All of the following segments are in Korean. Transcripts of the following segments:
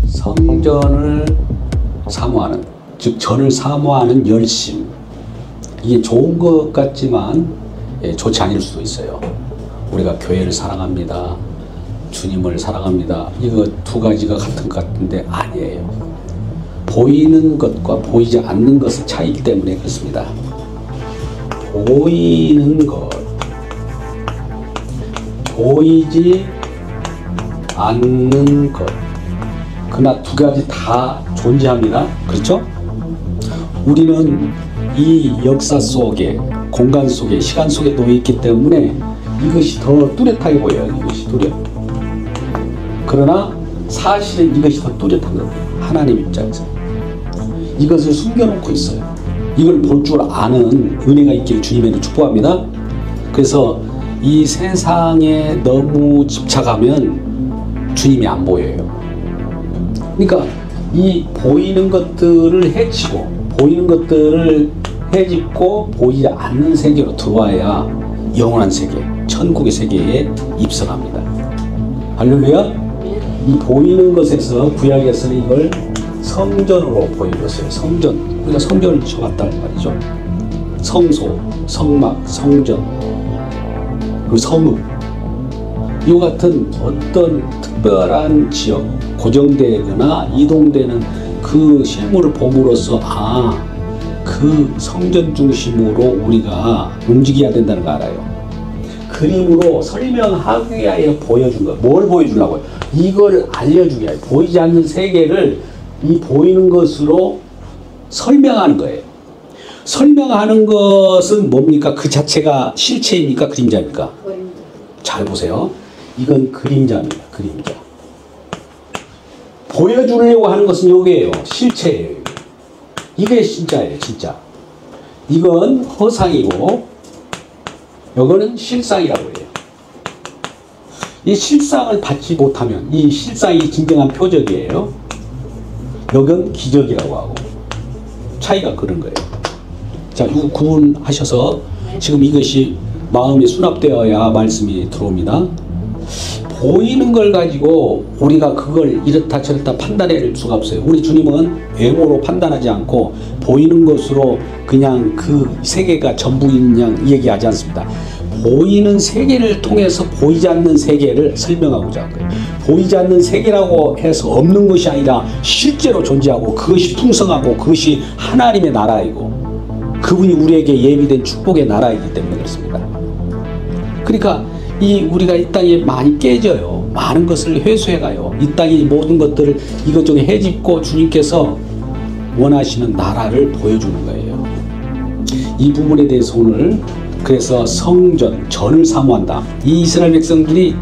성전을 사모하는, 즉 전을 사모하는 열심, 이게 좋은 것 같지만 좋지 않을 수도 있어요. 우리가 교회를 사랑합니다, 주님을 사랑합니다, 이거 두 가지가 같은 것 같은데 아니에요. 보이는 것과 보이지 않는 것의 차이기 때문에 그렇습니다. 보이는 것, 보이지 않는 것, 그러나 두 가지 다 존재합니다. 그렇죠? 우리는 이 역사 속에, 공간 속에, 시간 속에 놓여 있기 때문에 이것이 더 뚜렷하게 보여요. 이것이 뚜렷. 그러나 사실은 이것이 더 뚜렷한 겁니다. 하나님 입장에서. 이것을 숨겨놓고 있어요. 이걸 볼 줄 아는 은혜가 있기를 주님에게 축복합니다. 그래서 이 세상에 너무 집착하면 주님이 안 보여요. 그러니까 이 보이는 것들을 해치고, 보이는 것들을 해집고 보이지 않는 세계로 들어와야 영원한 세계, 천국의 세계에 입성합니다. 할렐루야. 이 보이는 것에서 구약에서 이걸 성전으로 보여줬어요. 성전. 우리가 성전을 지어봤다는 말이죠. 성소, 성막, 성전, 그리고 성읍. 이 같은 어떤 특별한 지역, 고정되거나 이동되는 그 실물을 봄으로써 그 성전 중심으로 우리가 움직여야 된다는 거 알아요. 그림으로 설명하기 위하여 보여준 거. 뭘 보여주려고요? 이걸 알려주기 위하여. 보이지 않는 세계를 이 보이는 것으로 설명하는 거예요. 설명하는 것은 뭡니까? 그 자체가 실체입니까? 그림자입니까? 잘 보세요. 이건 그림자입니다. 그림자. 보여주려고 하는 것은 여기에요. 실체예요. 이게 진짜예요. 진짜. 이건 허상이고 이거는 실상이라고 해요. 이 실상을 받지 못하면 이 실상이 진정한 표적이에요. 이건 기적이라고 하고. 차이가 그런 거예요. 자, 이거 구분하셔서 지금 이것이 마음에 수납되어야 말씀이 들어옵니다. 보이는 걸 가지고 우리가 그걸 이렇다 저렇다 판단할 수가 없어요. 우리 주님은 외모로 판단하지 않고 보이는 것으로 그냥 그 세계가 전부인 양 얘기하지 않습니다. 보이는 세계를 통해서 보이지 않는 세계를 설명하고자 한 거예요. 보이지 않는 세계라고 해서 없는 것이 아니라 실제로 존재하고 그것이 풍성하고 그것이 하나님의 나라이고 그분이 우리에게 예비된 축복의 나라이기 때문에 그렇습니다. 그러니까 우리가 이 땅에 많이 깨져요. 많은 것을 회수해가요. 이 땅의 모든 것들을 이것저것 해집고 주님께서 원하시는 나라를 보여주는 거예요. 이 부분에 대해서 오늘 그래서 성전, 전을 사모한다. 이 이스라엘 백성들이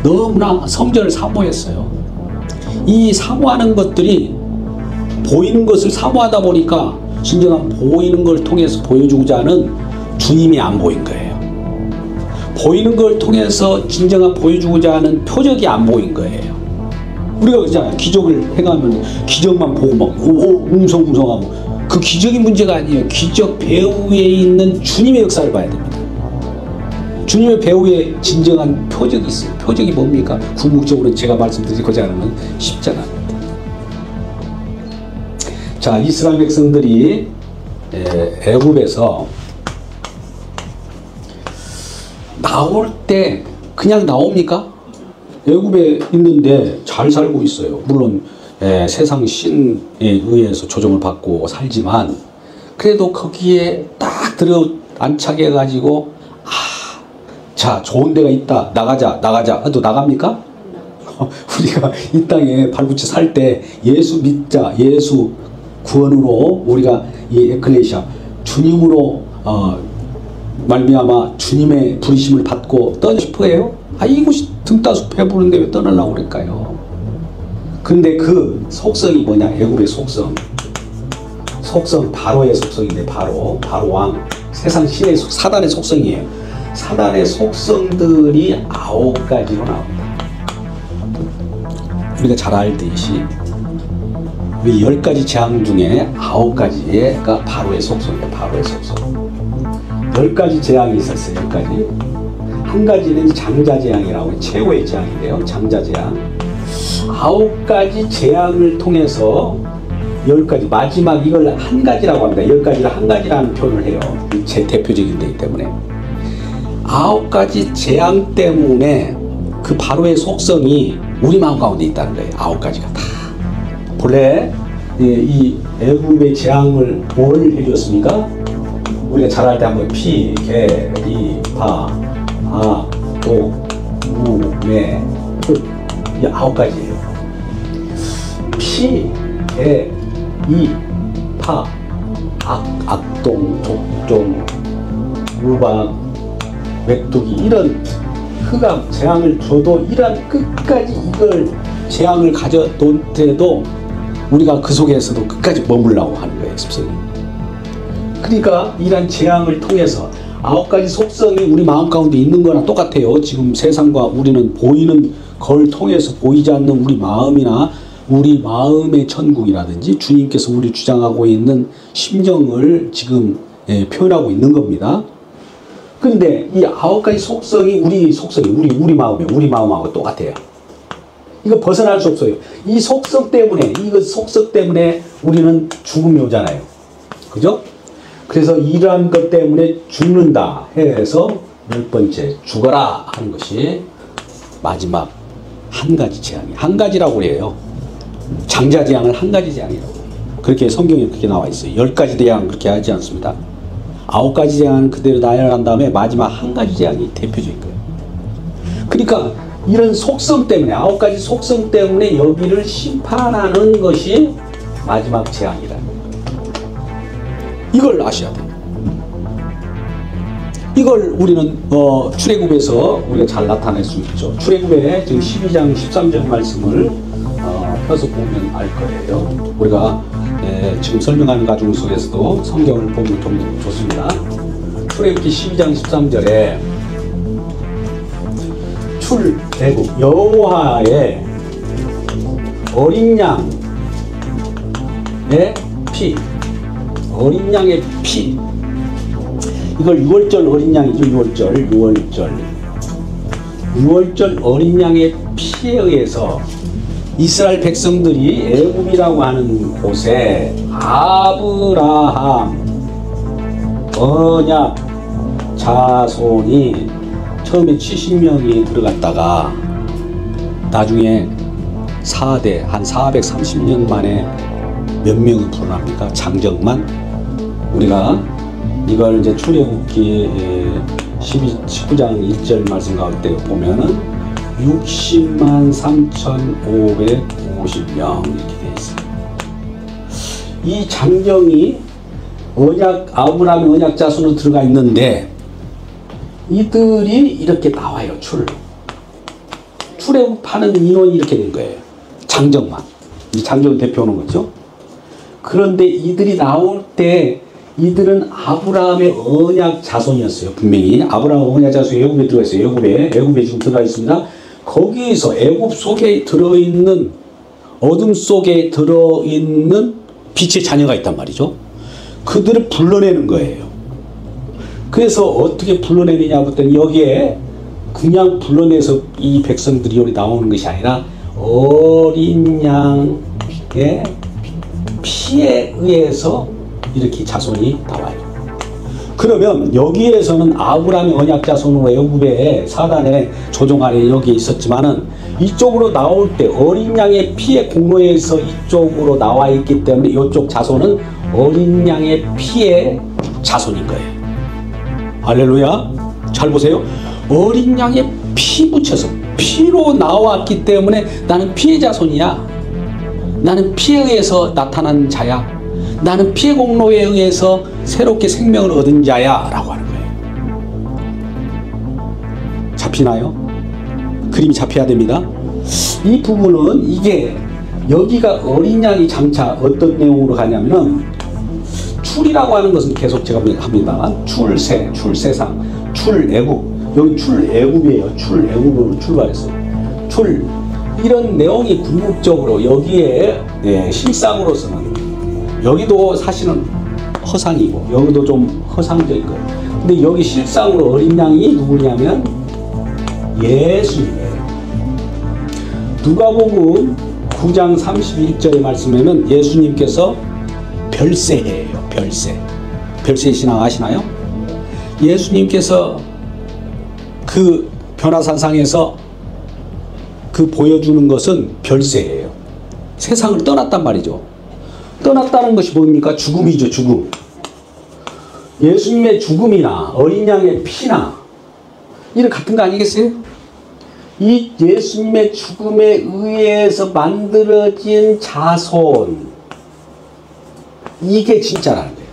너무나 성전을 사모했어요. 이 사모하는 것들이 보이는 것을 사모하다 보니까 진정한 보이는 걸 통해서 보여주고자 하는 주님이 안 보인 거예요. 보이는 걸 통해서 진정한 보여주고자 하는 표적이 안 보인 거예요. 우리가 그러잖아요. 기적을 행하면 기적만 보고 막 웅성웅성하고 그 기적이 문제가 아니에요. 기적 배후에 있는 주님의 역사를 봐야 됩니다. 주님의 배후에 진정한 표적이 있어요. 표적이 뭡니까? 궁극적으로 제가 말씀드리고자 하는 건 쉽잖아요. 자, 이스라엘 백성들이 애굽에서 나올 때 그냥 나옵니까? 애굽에 있는데 잘 살고 있어요. 물론 세상 신에 의해서 조정을 받고 살지만 그래도 거기에 딱 들어 안착해 가지고 자, 좋은 데가 있다. 나가자. 또 나갑니까? 우리가 이 땅에 발붙여 살 때 예수 믿자. 예수 구원으로 우리가 이 에클레시아 주님으로 말미암아 주님의 부르심을 받고 떠나고 싶어해요? 이곳이 등따서 배부른데 왜 떠나려고 그럴까요? 근데 그 속성이 뭐냐? 애굽의 속성 바로의 속성인데 바로 왕, 세상 신의 사단의 속성이에요. 사단의 속성들이 9가지로 나옵니다. 우리가 잘 알듯이 이 10가지 재앙 중에 9가지가 바로의 속성이에요. 바로의 속성. 10가지 재앙이 있었어요. 10가지. 한 가지는 장자재앙이라고 최후의 재앙인데요. 장자재앙. 9가지 재앙을 통해서 10가지, 마지막 이걸 한 가지라고 합니다. 10가지를 한 가지라는 표현을 해요. 제 대표적인 데이기 때문에. 9가지 재앙 때문에 그 바로의 속성이 우리 마음 가운데 있다는 거예요. 9가지가 다. 본래 이 애굽의 재앙을 뭘 해줬습니까? 우리가 잘할 때 한번 피, 개, 리, 파, 아, 독, 무, 매, 흙. 이 9가지예요. 피, 개, 이, 파, 악동, 독종, 우박, 메뚜기 이런 흑암, 재앙을 줘도 이런 끝까지 이걸 재앙을 가져놓더라도 우리가 그 속에서도 끝까지 머물라고 하는 거예요. 습성이. 그러니까 이런 재앙을 통해서 9가지 속성이 우리 마음 가운데 있는 거랑 똑같아요. 지금 세상과 우리는 보이는 걸 통해서 보이지 않는 우리 마음이나 우리 마음의 천국이라든지 주님께서 우리 주장하고 있는 심정을 지금 표현하고 있는 겁니다. 근데 이 9가지 속성이 우리 마음하고 똑같아요. 이거 벗어날 수 없어요. 이 속성 때문에 우리는 죽음이 오잖아요. 그죠? 그래서 이러한 것 때문에 죽는다 해서 10번째 죽어라 하는 것이 마지막 한 가지 재앙이 한 가지라고 그래요. 장자재앙을 한 가지 재앙이라고. 그렇게 성경에 그렇게 나와 있어요. 10가지 재앙 그렇게 하지 않습니다. 9가지 재앙은 그대로 나열한 다음에 마지막 한 가지 재앙이 대표적인 거예요. 그러니까 이런 속성 때문에 9가지 속성 때문에 여기를 심판하는 것이 마지막 재앙이다. 이걸 아셔야 돼요. 이걸 우리는 출애굽에서 우리가 잘 나타낼 수 있죠. 출애굽에 지금 12장 13절 말씀을 펴서 보면 알 거예요. 우리가 지금 설명하는 과정 속에서도 성경을 보면 좀 좋습니다. 출애굽기 12장 13절에 출애굽 여호와의 어린 양의 피, 어린 양의 피, 이걸 6월절 어린 양이죠. 6월절 어린 양의 피에 의해서 이스라엘 백성들이 애굽이라고 하는 곳에 아브라함 언약 자손이 처음에 70명이 들어갔다가 나중에 4대 한 430년 만에 몇 명이 불어납니까? 장정만. 우리가 이걸 이제 출애굽기 19장 1절 말씀 가운데 보면은 60만 3,550명 이렇게 되어 있어요. 이 장정이 아브라함의 언약 자손으로 들어가 있는데 이들이 이렇게 나와요. 출애굽하는 인원이 이렇게 된 거예요. 장정만. 이 장정을 대표하는 거죠. 그런데 이들이 나올 때 이들은 아브라함의 언약 자손이었어요. 분명히 아브라함 언약 자손이 애굽에 들어가 있어요. 애굽에 지금 들어가 있습니다. 거기에서 애굽 속에 들어있는 어둠 속에 들어있는 빛의 자녀가 있단 말이죠. 그들을 불러내는 거예요. 그래서 어떻게 불러내느냐 했더니 여기에 그냥 불러내서 이 백성들이 여기 나오는 것이 아니라 어린 양의 피에 의해서 이렇게 자손이 나와요. 그러면 여기에서는 아브라함의 언약 자손으로 애굽의 사단의 조종 아래 여기에 있었지만은 이쪽으로 나올 때 어린 양의 피의 공로에서 이쪽으로 나와 있기 때문에 이쪽 자손은 어린 양의 피의 자손인 거예요. 할렐루야. 잘 보세요. 어린 양의 피 묻혀서 피로 나왔기 때문에 나는 피의 자손이야. 나는 피에 의해서 나타난 자야. 나는 피의 공로에 의해서 새롭게 생명을 얻은 자야 라고 하는 거예요. 잡히나요? 그림이 잡혀야 됩니다. 이 부분은 이게 여기가 어린 양이 장차 어떤 내용으로 가냐면은 출이라고 하는 것은 계속 제가 합니다만 출세상, 출애굽. 여기 출애굽이에요. 출애굽으로 출발했어요. 이런 내용이 궁극적으로 여기에 실상으로서는 여기도 사실은 허상이고 여기도 좀 허상적인 거예요. 근데 여기 실상으로 어린 양이 누구냐면 예수님이에요. 누가복음 9장 31절의 말씀에는 예수님께서 별세예요. 별세. 별세 신앙 아시나요? 예수님께서 그 변화산상에서 그 보여주는 것은 별세예요. 세상을 떠났단 말이죠. 떠났다는 것이 뭡니까? 죽음이죠. 죽음. 예수님의 죽음이나 어린 양의 피나 이런 같은 거 아니겠어요? 이 예수님의 죽음에 의해서 만들어진 자손, 이게 진짜라는 거예요.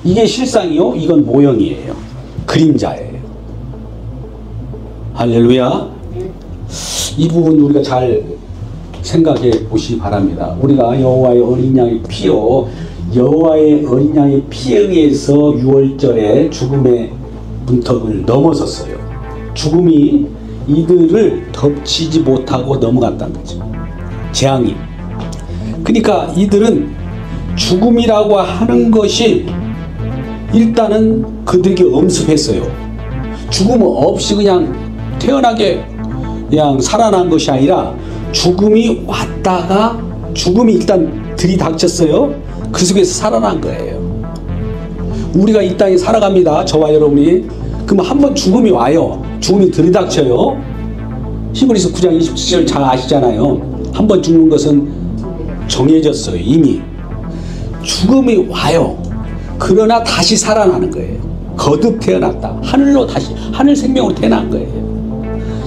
이게 실상이요, 이건 모형이에요. 그림자예요. 할렐루야. 이 부분 우리가 잘 생각해 보시기 바랍니다. 우리가 여호와의 어린 양의 피요, 여호와의 어린 양의 피에 의해서 6월절에 죽음의 문턱을 넘어섰어요. 죽음이 이들을 덮치지 못하고 넘어갔다는 거죠. 재앙이. 그러니까 이들은 죽음이라고 하는 것이 일단은 그들에게 엄습했어요. 죽음 없이 그냥 태어나게 그냥 살아난 것이 아니라 죽음이 왔다가 죽음이 일단 들이닥쳤어요. 그 속에서 살아난 거예요. 우리가 이 땅에 살아갑니다. 저와 여러분이. 그럼 한번 죽음이 와요. 죽음이 들이닥쳐요. 히브리서 9장 27절 잘 아시잖아요. 한번 죽는 것은 정해졌어요. 이미. 죽음이 와요. 그러나 다시 살아나는 거예요. 거듭 태어났다. 하늘로 다시, 하늘 생명으로 태어난 거예요.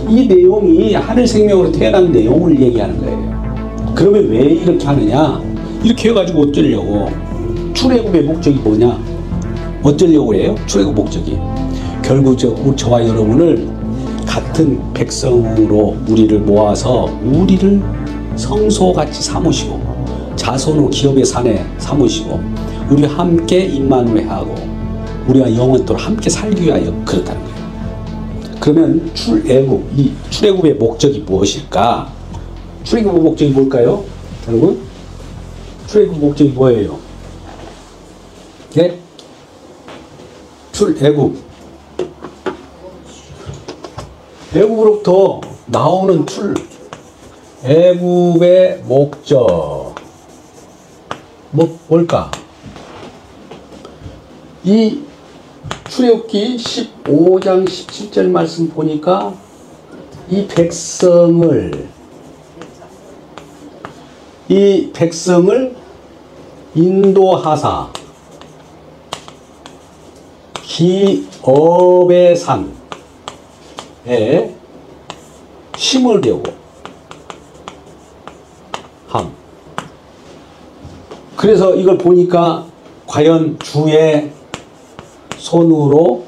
이 내용이 하늘 생명으로 태어난 내용을 얘기하는 거예요. 그러면 왜 이렇게 하느냐? 이렇게 해가지고 어쩌려고? 출애굽의 목적이 뭐냐? 어쩌려고 해요? 출애굽 목적이. 결국 저와 여러분을 같은 백성으로 우리를 모아서 우리를 성소같이 삼으시고 자손으로 기업의 산에 삼으시고 우리와 함께 임마누엘하고 우리가 영원토록 함께 살기 위하여 그렇다는 거예요. 그러면 이 출애굽의 목적이 무엇일까? 출애굽의 목적이 뭘까요? 여러분? 출애굽 목적이 뭐예요? 예? 출애굽. 애굽으로부터 나오는 애굽의 목적. 뭘까? 이 출애굽기 15장 17절 말씀 보니까 이 백성을 인도하사 기업의 산에 심으려고 함. 그래서 이걸 보니까 과연 주의 손으로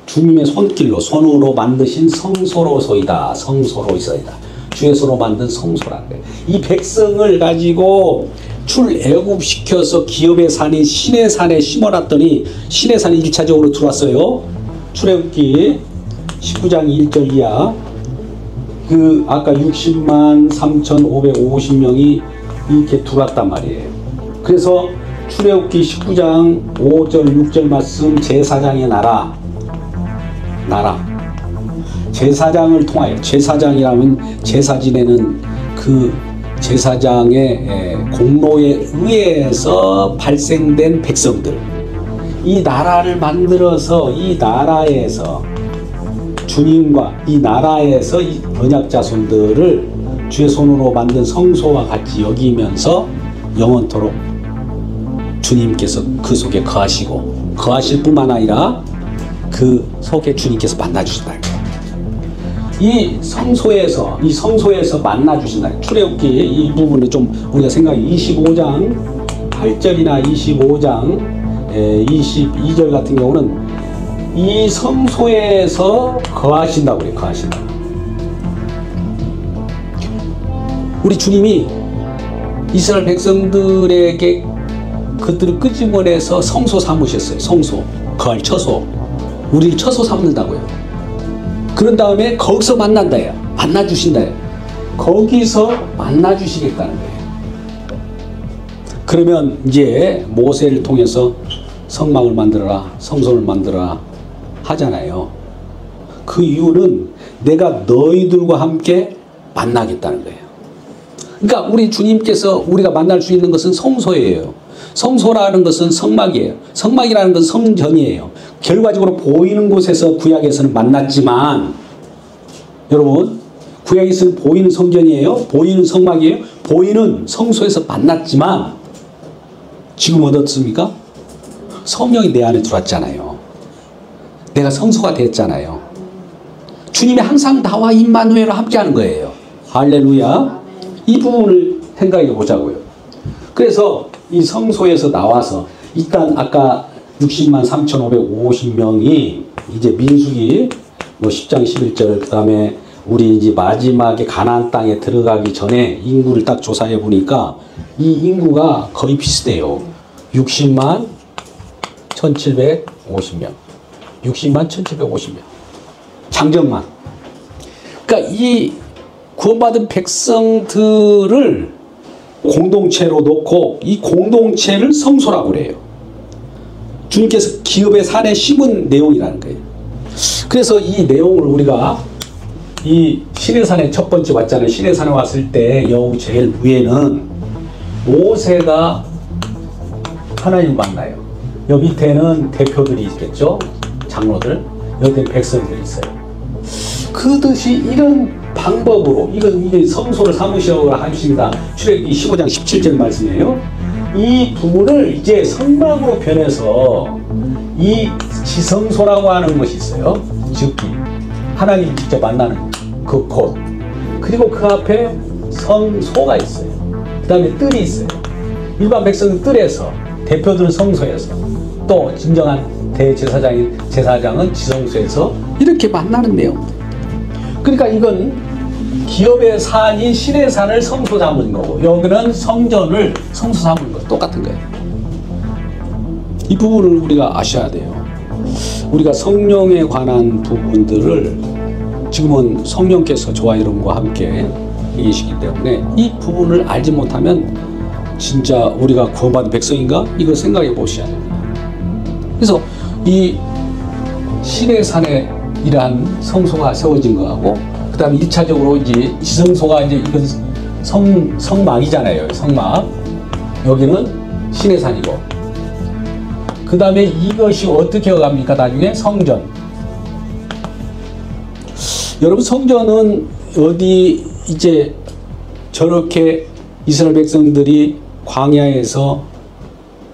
주님의 손으로 만드신 성소로소이다. 성소로소이다. 주의 손으로 만든 성소라는 거예요. 이 백성을 가지고 출애굽시켜서 기업의 산인 신의 산에 심어놨더니 신의 산이 1차적으로 들어왔어요. 출애굽기 19장 1절 이하. 그 아까 60만 3,550명이 이렇게 들어왔단 말이에요. 그래서 출애굽기 19장 5절 6절 말씀 제사장의 나라 제사장을 통하여, 제사장이라면 제사 지내는 그 제사장의 공로에 의해서 발생된 백성들, 이 나라를 만들어서 이 나라에서 주님과 이 나라에서 이 언약 자손들을 주의 손으로 만든 성소와 같이 여기면서 영원토록 주님께서 그 속에 거하시고 거하실 뿐만 아니라 그 속에 주님께서 만나주신다. 이 성소에서 만나주신다. 출애굽기 이 부분을 좀 우리가 생각해 25장 8절이나 25장 22절 같은 경우는 이 성소에서 거하신다고 그래요. 거하신다. 우리 주님이 이스라엘 백성들에게 그들을 끄집어내서 성소 삼으셨어요. 성소, 거할 처소. 우리를 처소 삼는다고요. 그런 다음에 거기서 만난다요. 만나주신다요. 거기서 만나주시겠다는 거예요. 그러면 이제 모세를 통해서 성막을 만들어라, 성소를 만들어라 하잖아요. 그 이유는 내가 너희들과 함께 만나겠다는 거예요. 그러니까 우리 주님께서 우리가 만날 수 있는 것은 성소예요. 성소라는 것은 성막이에요. 성막이라는 것은 성전이에요. 결과적으로 보이는 곳에서 구약에서는 만났지만, 여러분, 구약에서는 보이는 성전이에요. 보이는 성막이에요. 보이는 성소에서 만났지만, 지금 어떻습니까? 성령이 내 안에 들어왔잖아요. 내가 성소가 됐잖아요. 주님이 항상 나와 임마누엘과 함께하는 거예요. 할렐루야. 이 부분을 생각해 보자고요. 그래서 이 성소에서 나와서 일단 아까 60만 3,550명이 이제 민수기 뭐 10장 11절, 그 다음에 우리 이제 마지막에 가나안 땅에 들어가기 전에 인구를 딱 조사해 보니까 이 인구가 거의 비슷해요. 60만 1,750명. 60만 1,750명. 장정만. 그러니까 이 구원받은 백성들을 공동체로 놓고 이 공동체를 성소라고 그래요. 주님께서 기업의 산에 심은 내용이라는 거예요. 그래서 이 내용을 우리가 이 시내산에 첫 번째 왔잖아요. 시내산에 왔을 때 여우 제일 위에는 모세가 하나님을 만나요. 여기 밑에는 대표들이 있겠죠. 장로들. 여기 백성들이 있어요. 그 뜻이 이런 방법으로 이게 성소를 삼으시라고 하십니다. 출애굽기 15장 17절 말씀이에요. 이 부분을 이제 성막으로 변해서 이 지성소라고 하는 것이 있어요. 즉 하나님 직접 만나는 그 곳. 그리고 그 앞에 성소가 있어요. 그 다음에 뜰이 있어요. 일반 백성은 뜰에서, 대표들은 성소에서, 또 진정한 제사장은 지성소에서 이렇게 만나는 내용. 그러니까 이건 기업의 산이 신의 산을 성소 삼은 거고, 여기는 성전을 성소 삼은 거 똑같은 거예요. 이 부분을 우리가 아셔야 돼요. 우리가 성령에 관한 부분들을 지금은 성령께서 저와 여러분과 함께 계시기 때문에 이 부분을 알지 못하면 진짜 우리가 구원받은 백성인가? 이걸 생각해 보셔야 됩니다. 그래서 이 신의 산에 이러한 성소가 세워진 거하고, 그 다음에 1차적으로 이제 지성소가 이제 이건 성막이잖아요. 성막. 여기는 신의 산이고, 그 다음에 이것이 어떻게 갑니까? 나중에 성전. 여러분, 성전은 어디 이제 저렇게 이스라엘 백성들이 광야에서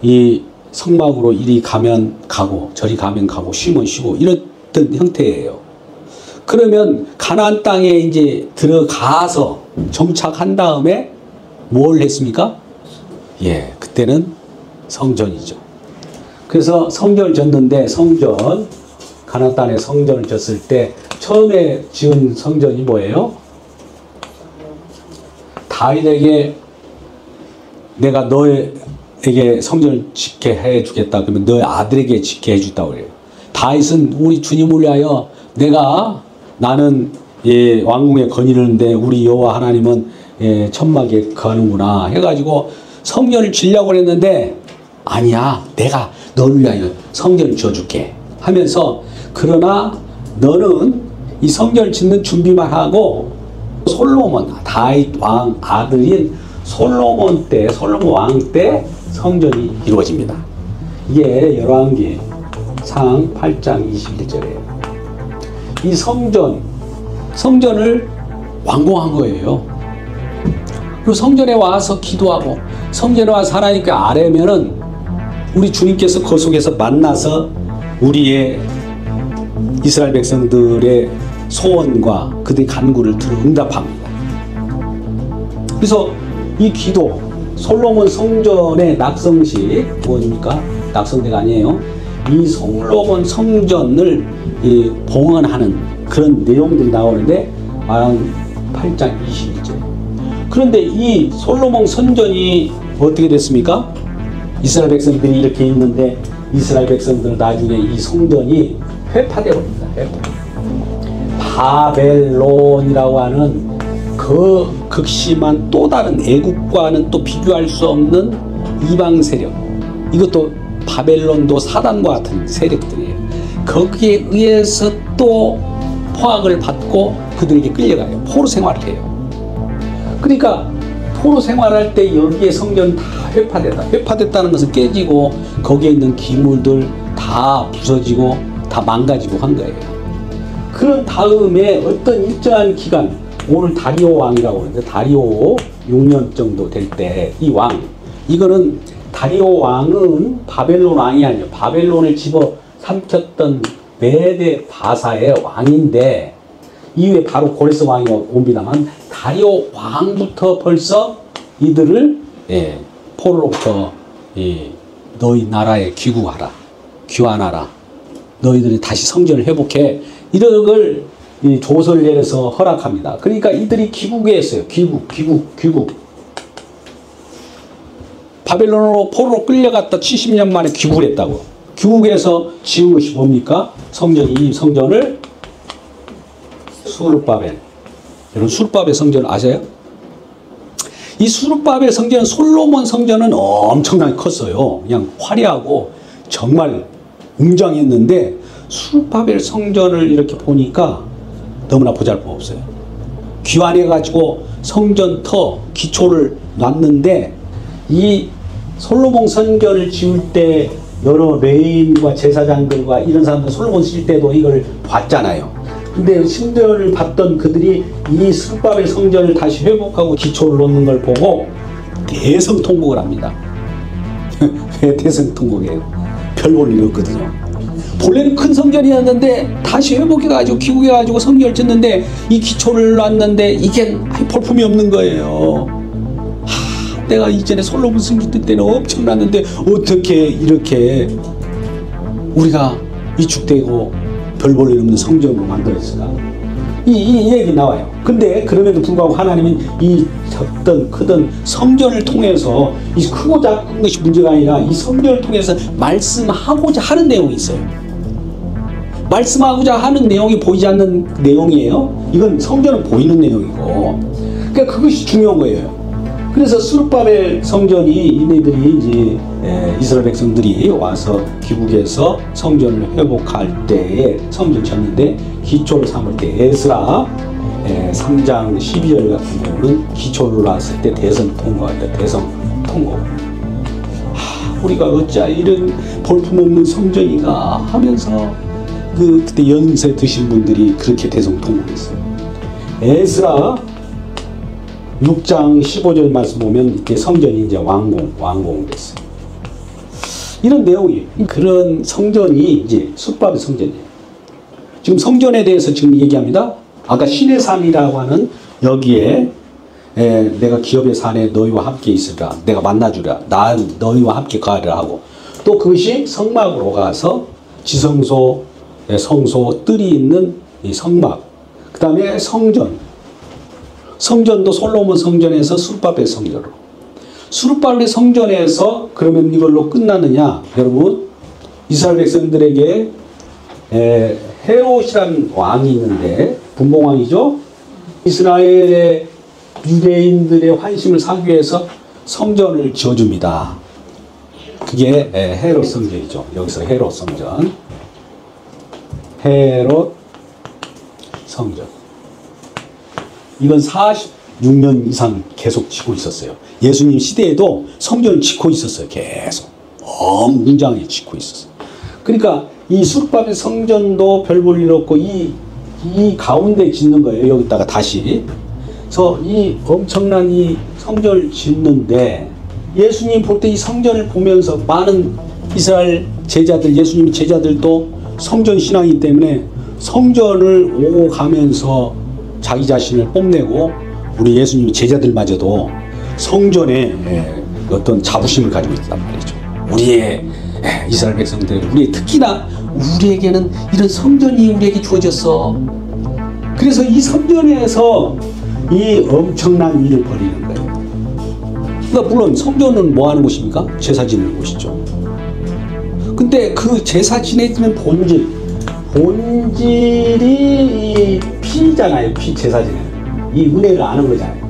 이 성막으로 이리 가면 가고 저리 가면 가고 쉬면 쉬고 이랬던 형태예요. 그러면 가나안 땅에 이제 들어가서 정착한 다음에 뭘 했습니까? 예, 그때는 성전이죠. 그래서 성전을 졌는데, 성전, 가나안 땅에 성전을 졌을 때 처음에 지은 성전이 뭐예요? 다윗에게 내가 너에게 성전을 짓게 해주겠다. 그러면 너의 아들에게 짓게 해주겠다고 그래요. 다윗은 우리 주님을 위하여 나는 예, 왕궁에 거니는데 우리 여호와 하나님은 예, 천막에 거하는구나 해가지고 성전을 지으려고 했는데, 아니야, 내가 너를 위하여 성전을 지어줄게 하면서, 그러나 너는 이 성전을 짓는 준비만 하고 솔로몬, 다윗 왕 아들인 솔로몬 왕 때 성전이 이루어집니다. 이게 열왕기상 8장 21절이에요. 이 성전을 완공한 거예요. 그리고 성전에 와서 기도하고, 성전에 와서 하나님께 아뢰면은 우리 주님께서 그 속에서 만나서 우리의 이스라엘 백성들의 소원과 그들의 간구를 들어 응답합니다. 그래서 이 기도, 솔로몬 성전의 낙성식, 무엇입니까? 낙성대가 아니에요. 이 솔로몬 성전을 봉헌하는 그런 내용들이 나오는데, 8장 21절. 그런데 이 솔로몬 성전이 어떻게 됐습니까? 이스라엘 백성들이 이렇게 있는데, 이스라엘 백성들은 나중에 이 성전이 회파되어 버립니다. 바벨론이라고 하는 그 극심한 또 다른 애국과는 또 비교할 수 없는 이방 세력, 이것도 바벨론도 사단과 같은 세력들이에요. 거기에 의해서 또 포악을 받고 그들에게 끌려가요. 포로 생활을 해요. 그러니까 포로 생활할 때 여기에 성전 다 회파됐다. 회파됐다는 것은 깨지고 거기에 있는 기물들 다 부서지고 다 망가지고 한 거예요. 그런 다음에 어떤 일정한 기간, 오늘 다리오 왕이라고 하는데 다리오 6년 정도 될 때 이 왕, 이거는 다리오 왕은 바벨론 왕이 아니에요. 바벨론을 집어 삼켰던 메데 바사의 왕인데 이후에 바로 고레스 왕이 옵니다만 다리오 왕부터 벌써 이들을 포로로부터 너희 나라에 귀국하라, 귀환하라, 너희들이 다시 성전을 회복해, 이런 걸 조서를 내려서 허락합니다. 그러니까 이들이 귀국에 했어요. 귀국. 바벨론으로 포로로 끌려갔다 70년 만에 귀국을 했다고. 귀국해서 지은 것이 뭡니까? 이 성전을 수르바벨. 여러분 수르바벨 성전 아세요? 이 수르바벨 성전은 솔로몬 성전은 엄청나게 컸어요. 그냥 화려하고 정말 웅장했는데 수르바벨 성전을 이렇게 보니까 너무나 보잘것없어요. 귀환해가지고 성전터 기초를 놨는데 이 솔로몬 성전을 지을 때 여러 레위인과 제사장들과 이런 사람들 솔로몬 칠 때도 이걸 봤잖아요. 근데 신전을 봤던 그들이 이 수르바벨 성전을 다시 회복하고 기초를 놓는 걸 보고 대성통곡을 합니다. 왜 대성통곡이에요? 별 볼 일 없거든요. 본래는 큰 성전이었는데 다시 회복해가지고 귀국해가지고 성전을 짓는데 이 기초를 놨는데 이게 볼품이 없는 거예요. 내가 이전에 솔로몬 성전 때는 엄청났는데 어떻게 이렇게 우리가 위축되고 별 볼 일 없는 성전으로 만들었을까? 이 얘기 나와요. 근데 그럼에도 불구하고 하나님은 이 작든 크든 성전을 통해서 이 크고 작은 것이 문제가 아니라 이 성전을 통해서 말씀하고자 하는 내용이 있어요. 말씀하고자 하는 내용이 보이지 않는 내용이에요. 이건 성전은 보이는 내용이고, 그러니까 그것이 중요한 거예요. 그래서 수르바벨 성전이 이네들이 이제 이스라엘 백성들이 와서 귀국해서 성전을 회복할 때에 성전 졌는데 기초를 삼을 때 에스라 3장 12절 같은 경우는 기초를 놨을 때 대성통곡할 때 대성통곡. 우리가 어찌 이런 볼품없는 성전인가 하면서 그때 연세 드신 분들이 그렇게 대성통곡했어요. 에스라 6장 15절 말씀 보면 이렇게 성전이 이제 완공됐어요. 이런 내용이 그런 성전이 이제 수르바벨 성전이에요. 지금 성전에 대해서 지금 얘기합니다. 아까 신의 산이라고 하는 여기에 내가 기업의 산에 너희와 함께 있으라, 내가 만나주라, 나 너희와 함께 가리라 하고, 또 그것이 성막으로 가서 지성소, 성소, 뜰이 있는 이 성막, 그 다음에 성전도 솔로몬 성전에서 수르바벨 성전으로. 수르바벨 성전에서 그러면 이걸로 끝나느냐? 여러분, 이스라엘 백성들에게 헤롯이라는 왕이 있는데 분봉왕이죠. 이스라엘의 유대인들의 환심을 사기 위해서 성전을 지어줍니다. 그게 헤롯 성전이죠. 여기서 헤롯 성전. 헤롯 성전. 이건 46년 이상 계속 짓고 있었어요. 예수님 시대에도 성전을 짓고 있었어요. 계속 웅장하게 짓고 있었어요. 그러니까 이 수르바벨 성전도 별 볼 일 없고 이 가운데 짓는 거예요. 여기다가 다시. 그래서 이 엄청난 이 성전을 짓는데 예수님 볼 때 이 성전을 보면서 많은 이스라엘 제자들, 예수님 제자들도 성전 신앙이기 때문에 성전을 오고 가면서 자기 자신을 뽐내고, 우리 예수님 제자들마저도 성전에 어떤 자부심을 가지고 있단 말이죠. 우리의 이스라엘 백성들, 우리 특히나 우리에게는 이런 성전이 우리에게 주어졌어. 그래서 이 성전에서 이 엄청난 일을 벌이는 거예요. 그러니까 물론 성전은 뭐 하는 곳입니까? 제사 지내는 곳이죠. 근데 그 제사 지내는 본질이 피잖아요. 제사 지내는 이 은혜를 아는 거잖아요.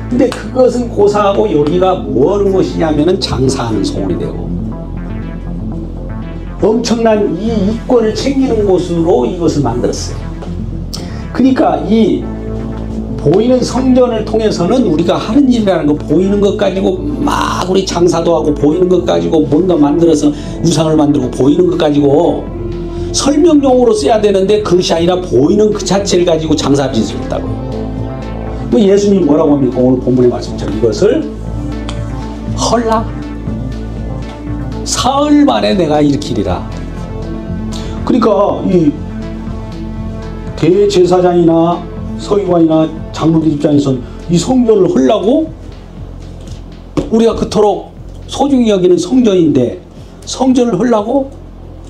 근데 그것은 고사하고 여기가 뭐 하는 곳이냐면은 장사하는 소원이 되고, 엄청난 이 이권을 챙기는 곳으로 이것을 만들었어요. 그러니까 이 보이는 성전을 통해서는 우리가 하는 일이라는 거, 보이는 것 가지고 막 우리 장사도 하고, 보이는 것 가지고 뭔가 만들어서 유상을 만들고, 보이는 것 가지고 설명용으로 써야 되는데 그것이 아니라 보이는 그 자체를 가지고 장사 빚을 했다고요. 뭐 예수님이 뭐라고 합니까? 오늘 본문의 말씀처럼 이것을 헐라 사흘 만에 내가 일으키리라. 그러니까 이 대제사장이나 서기관이나 장로들 입장에서는 이 성전을 헐라고, 우리가 그토록 소중히 여기는 성전인데 성전을 헐라고?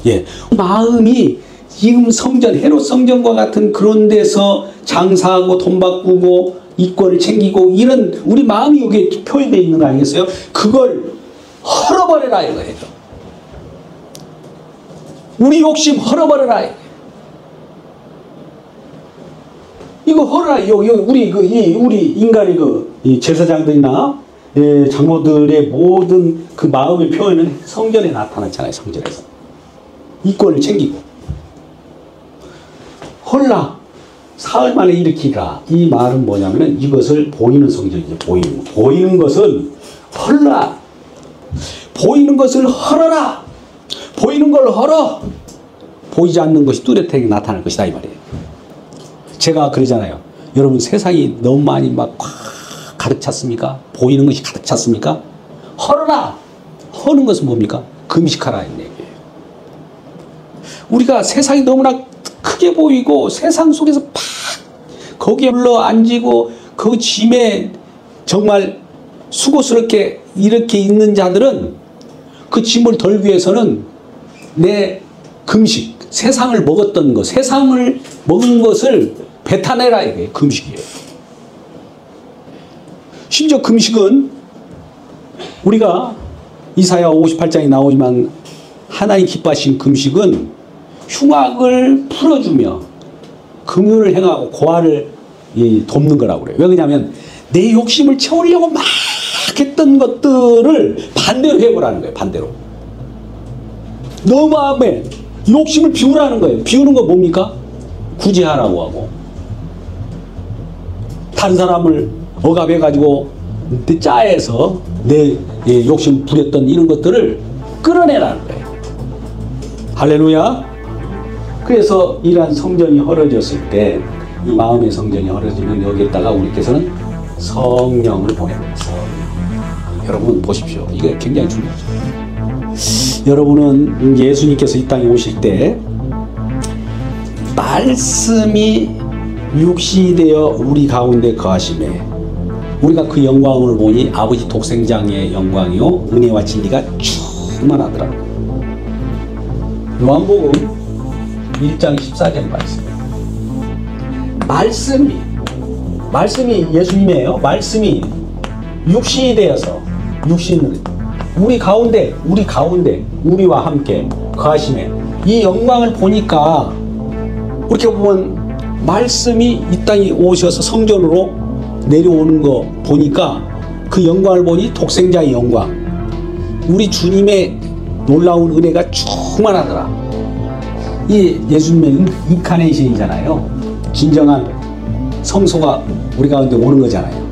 예, 마음이 지금 성전, 헤롯 성전과 같은 그런 데서 장사하고 돈 바꾸고 이권을 챙기고 이런 우리 마음이 여기에 표현되어 있는 거 아니겠어요? 그걸 헐어버려라 이거예요. 우리 욕심 헐어버려라. 이거 헐어라. 우리 인간의 이 제사장들이나 장로들의 모든 그 마음의 표현은 성전에 나타났잖아요. 성전에서 이권을 챙기고 헐라 사흘 만에 일으키라. 이 말은 뭐냐면은 이것을 보이는 성전이죠. 보이는 것은 헐라. 보이는 것을 헐어라. 보이는 걸 헐어. 보이지 않는 것이 뚜렷하게 나타날 것이다 이 말이에요. 제가 그러잖아요. 여러분 세상이 너무 많이 막 가득 찼습니까? 보이는 것이 가득 찼습니까? 헐어라. 허는 것은 뭡니까? 금식하라 이 얘기예요. 우리가 세상이 너무나 크게 보이고 세상 속에서 팍 거기에 물러 앉고 그 짐에 정말 수고스럽게 이렇게 있는 자들은 그 짐을 덜기 위해서는 내 금식, 세상을 먹었던 것, 세상을 먹은 것을 뱉어내라 이게 금식이에요. 심지어 금식은 우리가 이사야 58장에 나오지만 하나님 기뻐하신 금식은 흉악을 풀어주며 긍휼을 행하고 고아를 돕는 거라고 그래요. 왜 그러냐면 내 욕심을 채우려고 막 했던 것들을 반대로 해보라는 거예요. 반대로. 너 마음에 욕심을 비우라는 거예요. 비우는 거 뭡니까? 구제하라고 하고 다른 사람을 억압해가지고 짜해서 내 욕심 부렸던 이런 것들을 끌어내라는 거예요. 할렐루야. 그래서 이러한 성전이 헐어졌을 때, 이 마음의 성전이 헐어지면 여기에다가 우리께서는 성령을 보냅니다. 여러분 보십시오. 이게 굉장히 중요하죠. 여러분은 예수님께서 이 땅에 오실 때 말씀이 육신이 되어 우리 가운데 거하심에 우리가 그 영광을 보니 아버지 독생장의 영광이요 은혜와 진리가 충만하더라고요. 요한복음 1장 14절 말씀이 예수님이에요. 말씀이 육신이 되어서 우리 가운데 우리와 함께 거하심에 이 영광을 보니까 이렇게 보면 말씀이 이 땅에 오셔서 성전으로 내려오는 거 보니까 그 영광을 보니 독생자의 영광, 우리 주님의 놀라운 은혜가 충만하더라. 이 예수님의 인카네이션이잖아요. 진정한 성소가 우리 가운데 오는 거잖아요.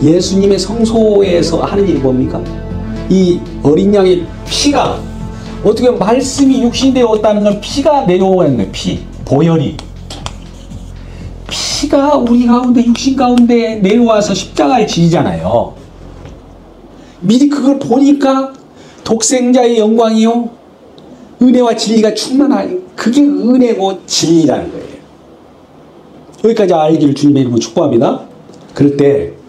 예수님의 성소에서 하는 일이 뭡니까? 이 어린 양의 피가 어떻게 말씀이 육신이 되었다는 건 피가 내려오는 거예요. 보혈이 피가 우리 가운데 육신 가운데 내려와서 십자가에 지잖아요. 미리 그걸 보니까 독생자의 영광이요 은혜와 진리가 충만한, 그게 은혜고 진리라는 거예요. 여기까지 알기를 주님의 이름으로 축복합니다. 그럴 때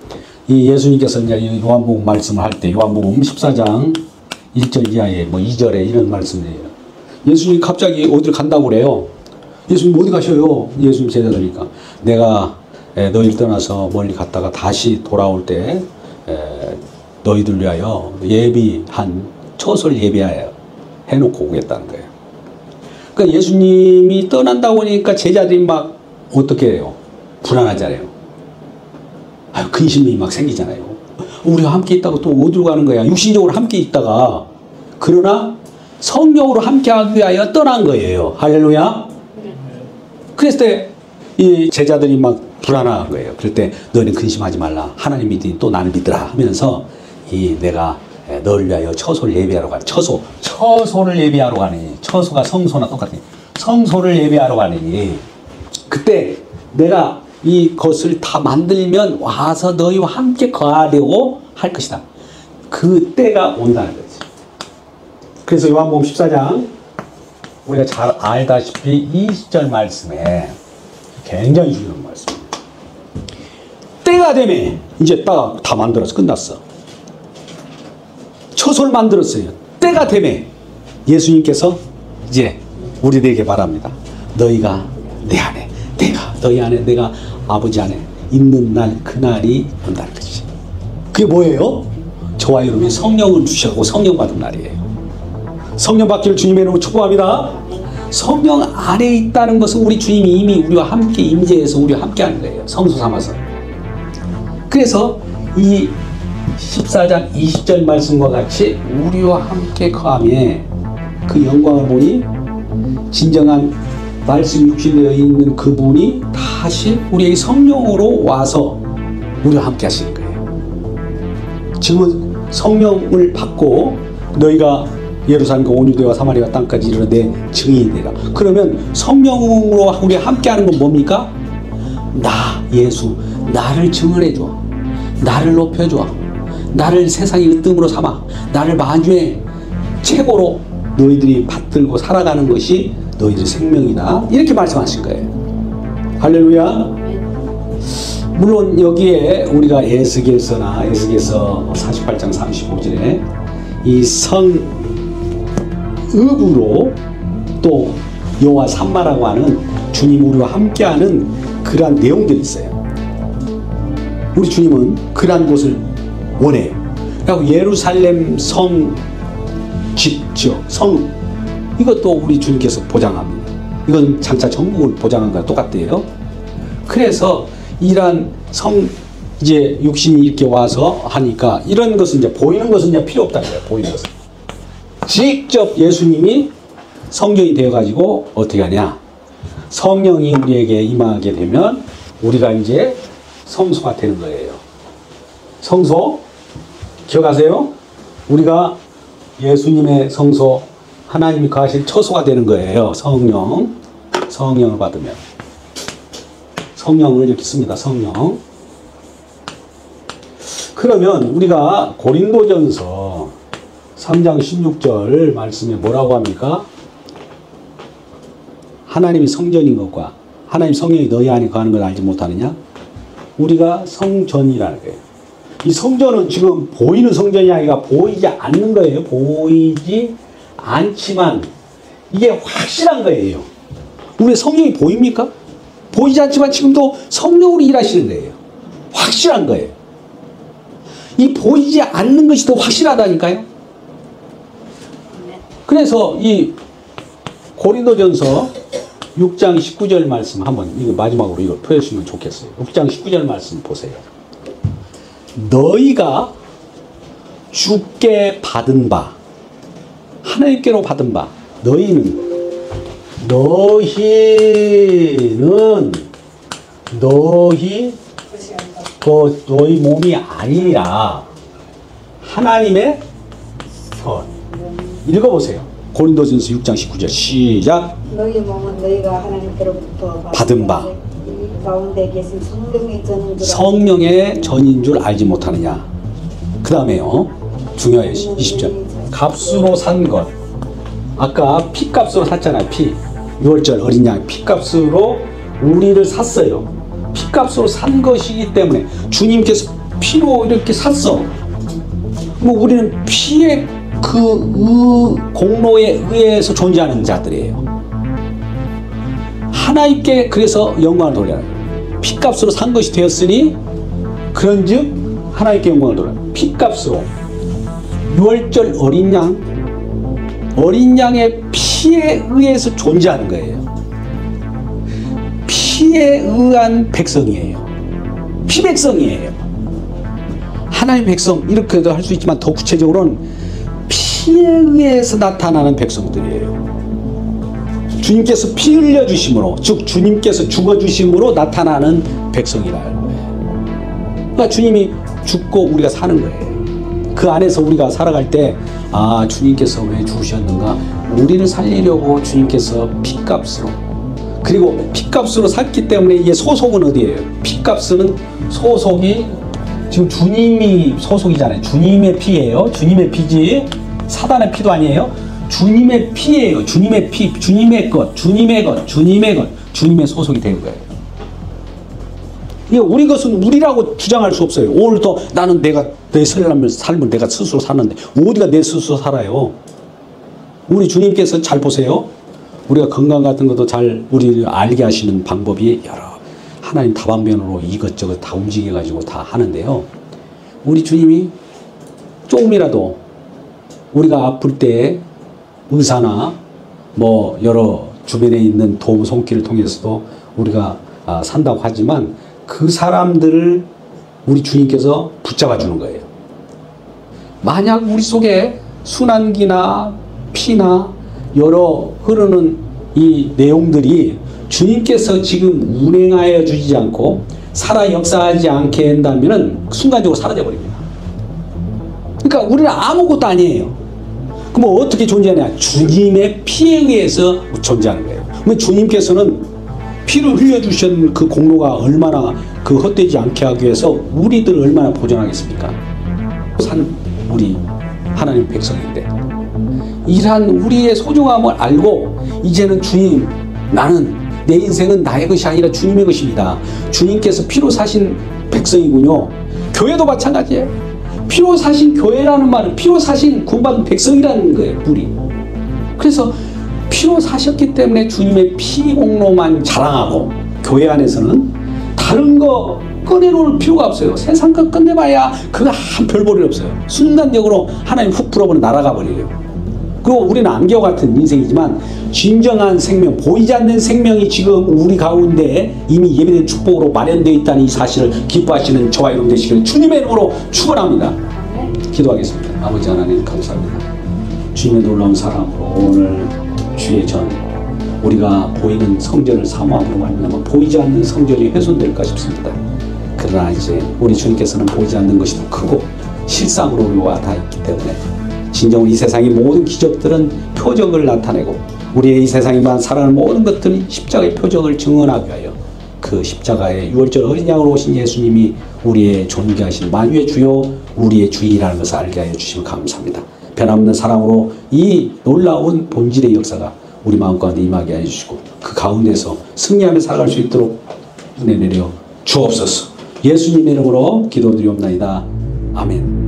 이 예수님께서 이제 요한복음 말씀을 할 때 요한복음 14장 1절 이하에 2절에 이런 말씀이에요. 예수님이 갑자기 어디를 간다고 그래요. 예수님 어디 가셔요? 예수님 제자들이니까 내가 너희를 떠나서 멀리 갔다가 다시 돌아올 때 너희들 위하여 예비한 처소를 예비하여 해놓고 오겠다는 거예요. 그러니까 예수님이 떠난다고 하니까 제자들이 막 어떻게 해요? 불안하잖아요. 근심이 막 생기잖아요. 우리가 함께 있다가 또 어디로 가는 거야? 육신적으로 함께 있다가 그러나 성령으로 함께 하기 위하여 떠난 거예요. 할렐루야. 그랬을 때 이 제자들이 막 불안한 거예요. 그럴 때 너희는 근심하지 말라. 하나님 믿으니 또 나를 믿으라 하면서 내가 너를 위하여 처소를 예비하러 가니 처소를 예비하러 가니 처소가 성소나 똑같으니 성소를 예비하러 가니 그때 내가 이것을 다 만들면 와서 너희와 함께 거하려고 할 것이다. 그때가 온다는 거지. 그래서 요한복음 14장 우리가 잘 알다시피 20절 말씀에 굉장히 중요한 말씀입니다. 때가 되면 이제 딱 다 만들어서 끝났어. 처소를 만들었어요. 때가 되면 예수님께서 이제 우리에게 말합니다. 너희가 내 안에, 내가 너희 안에, 내가 아버지 안에 있는 날, 그날이 온다는 것이지. 그게 뭐예요? 저와 여러분이 성령을 주셔고 성령 받은 날이에요. 성령 받기를 주님의 이름으로 축복합니다. 성령 안에 있다는 것은 우리 주님이 이미 우리와 함께 임재해서 우리와 함께 하는 거예요. 성소 삼아서. 그래서 이 14장 20절 말씀과 같이 우리와 함께 거하며 그 영광을 보니 진정한 말씀 육신되어 있는 그분이 다시 우리의 성령으로 와서 우리와 함께 하시는 거예요. 지금은 성령을 받고 너희가 예루살렘과 온 유대와 사마리아 땅까지 이르러 내 증인이 되라. 그러면 성령으로 우리가 함께 하는 건 뭡니까? 나 예수 나를 증언해 줘. 나를 높여 줘. 나를 세상의 으뜸으로 삼아. 나를 마주에 최고로 너희들이 받들고 살아가는 것이 너희들 생명이다. 이렇게 말씀하신 거예요. 할렐루야. 물론 여기에 우리가 에스겔서 48장 35절에 이 성읍으로 또 여호와 삼마라고 하는 주님 우리와 함께하는 그러한 내용들이 있어요. 우리 주님은 그러한 곳을 원해요. 그리고 예루살렘 성 지역 성 이것도 우리 주님께서 보장합니다. 이건 장차 전국을 보장한 거랑 똑같대요. 그래서 이러한 성 이제 육신이 이렇게 와서 하니까 이런 것은 이제 보이는 것은 이제 필요 없다는 거예요. 보이는 것은 직접 예수님이 성령이 되어가지고 어떻게 하냐? 성령이 우리에게 임하게 되면 우리가 이제 성소가 되는 거예요. 성소 기억하세요? 우리가 예수님의 성소 하나님이 거하실 처소가 되는 거예요. 성령을 받으면 성령을 이렇게 씁니다. 성령. 그러면 우리가 고린도전서 3장 16절 말씀에 뭐라고 합니까? 하나님이 성전인 것과 하나님 성령이 너희 안에 거하는 걸 알지 못하느냐? 우리가 성전이라는 거예요. 이 성전은 지금 보이는 성전이 아니라 보이지 않는 거예요. 보이지 않지만 이게 확실한 거예요. 우리 성령이 보입니까? 보이지 않지만 지금도 성령으로 일하시는 거예요. 확실한 거예요. 이 보이지 않는 것이 더 확실하다니까요. 그래서 이 고린도전서 6장 19절 말씀 한번 이거 마지막으로 이걸 펴주시면 좋겠어요. 6장 19절 말씀 보세요. 너희가 주께 받은 바 하나님께로 받은 바 너희 몸이 아니라 하나님의 것. 읽어보세요. 고린도전서 6장 19절 시작. 너희 몸은 너희가 하나님께로부터 받은 바 이 가운데 계신 성령의 전인 줄 알지 못하느냐. 그 다음에요. 중요해요. 20절. 값으로 산 것. 아까 피값으로 샀잖아요. 피. 6월절 어린 양 피값으로 우리를 샀어요. 피값으로 산 것이기 때문에 주님께서 피로 이렇게 샀어. 뭐 우리는 피의 그 공로에 의해서 존재하는 자들이에요. 하나님께 그래서 영광을 돌려라. 피값으로 산 것이 되었으니 그런즉 하나님께 영광을 돌려라. 피값으로 6월절 어린 양의 피에 의해서 존재하는 거예요. 피에 의한 백성이에요. 피백성이에요. 하나님 백성 이렇게도 할 수 있지만 더 구체적으로는 피에 의해서 나타나는 백성들이에요. 주님께서 피 흘려 주심으로, 즉 주님께서 죽어 주심으로 나타나는 백성이라는 거예요. 그러니까 주님이 죽고 우리가 사는 거예요. 그 안에서 우리가 살아갈 때, 아, 주님께서 왜 죽으셨는가? 우리를 살리려고 주님께서 피값으로, 그리고 피값으로 샀기 때문에 이게 소속은 어디예요? 피값은 소속이 지금 주님이 소속이잖아요. 주님의 피예요. 주님의 피지 사단의 피도 아니에요. 주님의 피예요. 주님의 피, 주님의 것, 주님의 것, 주님의 것, 주님의 소속이 된 거예요. 이게 우리 것은 우리라고 주장할 수 없어요. 오늘도 나는 내가 내 삶을 내가 스스로 사는데 어디가 내 스스로 살아요? 우리 주님께서 잘 보세요. 우리가 건강 같은 것도 잘 우리를 알게 하시는 방법이 여러 하나님 다방면으로 이것저것 다 움직여가지고 다 하는데요. 우리 주님이 조금이라도 우리가 아플 때 의사나 뭐 여러 주변에 있는 도움 손길을 통해서도 우리가 산다고 하지만 그 사람들을 우리 주님께서 붙잡아 주는 거예요. 만약 우리 속에 순환기나 피나 여러 흐르는 이 내용들이 주님께서 지금 운행하여 주지 않고 살아 역사하지 않게 한다면 순간적으로 사라져 버립니다. 그러니까 우리는 아무것도 아니에요. 그럼 어떻게 존재하냐? 주님의 피에 의해서 존재하는 거예요. 그럼 주님께서는 피를 흘려주신 그 공로가 얼마나 그 헛되지 않게 하기 위해서 우리들 얼마나 보존하겠습니까? 산 우리 하나님 백성인데 이러한 우리의 소중함을 알고 이제는 주님, 나는 내 인생은 나의 것이 아니라 주님의 것입니다. 주님께서 피로 사신 백성이군요. 교회도 마찬가지예요. 피로 사신 교회라는 말은 피로 사신 구원받은 백성이라는 거예요. 우리. 그래서 피로 사셨기 때문에 주님의 피 공로만 자랑하고 교회 안에서는 다른 거 꺼내놓을 필요가 없어요. 세상 거 끝내봐야 그거 한 별 볼일 없어요. 순간적으로 하나님 훅 불어버려 날아가 버려요. 그리고 우리는 안개와 같은 인생이지만 진정한 생명, 보이지 않는 생명이 지금 우리 가운데 이미 예비된 축복으로 마련되어 있다는 이 사실을 기뻐하시는 저와 여러분 되시길 주님의 이름으로 축원합니다. 기도하겠습니다. 아버지 하나님 감사합니다. 주님의 놀라운 사랑으로 오늘 주의 전 우리가 보이는 성전을 사모함으로 말미암아 보이지 않는 성전이 훼손될까 싶습니다. 그러나 이제 우리 주님께서는 보이지 않는 것이 더 크고 실상으로 우리와 다 있기 때문에 진정으로 이 세상의 모든 기적들은 표적을 나타내고 우리의 이 세상에만 살아가는 모든 것들이 십자가의 표적을 증언하게 하여 그 십자가의 유월절 어린 양으로 오신 예수님이 우리의 존귀하신 만유의 주요 우리의 주인이라는 것을 알게 하여 주시면 감사합니다. 변함없는 사랑으로 이 놀라운 본질의 역사가 우리 마음 가운데 임하게 하여 주시고 그 가운데서 승리하며 살아갈 수 있도록 은혜 내려 주옵소서. 예수님의 이름으로 기도드리옵나이다. 아멘.